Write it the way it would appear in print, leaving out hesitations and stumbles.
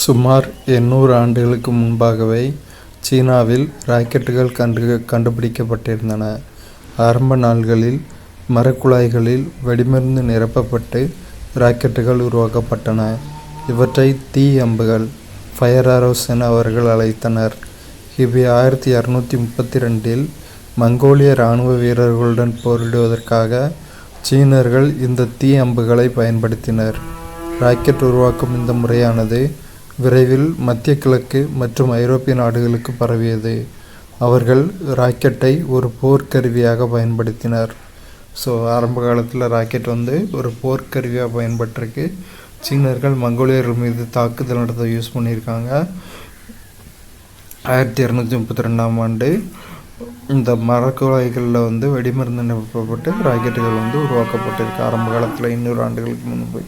சுமார் 800 ஆண்டுகளுக்கு முன்பாகவே சீனாவில் ராக்கெட்டுகள் கண்டுபிடிக்கப்பட்டிருந்தன. ஆரம்ப நாள்களில் மரக்குழாய்களில் வெடிமருந்து நிரப்பப்பட்டு ராக்கெட்டுகள் உருவாக்கப்பட்டன. இவற்றை தீ அம்புகள் ஃபயர் ஆரோஸ் என அவர்கள் அழைத்தனர். கிபி 1232 மங்கோலிய இராணுவ வீரர்களுடன் போரிடுவதற்காக சீனர்கள் இந்த தீ அம்புகளை பயன்படுத்தினர். ராக்கெட் உருவாக்கும் இந்த முறையானது விரைவில் மத்திய கிழக்கு மற்றும் ஐரோப்பிய நாடுகளுக்கு பரவியது. அவர்கள் ராக்கெட்டை ஒரு போர்க்கருவியாக பயன்படுத்தினர். ஸோ ஆரம்ப காலத்தில் ராக்கெட் ஒரு போர்க்கருவியாக பயன்பட்டிருக்கு. சீனர்கள் மங்கோலியர்கள் மீது தாக்குதல் நடத்த யூஸ் பண்ணியிருக்காங்க. 1232ஆம் ஆண்டு இந்த மரக்குழாய்களில் வெடிமருந்து நிரப்பப்பட்டு ராக்கெட்டுகள் உருவாக்கப்பட்டிருக்கு. ஆரம்ப காலத்தில் 200 ஆண்டுகளுக்கு முன்பு.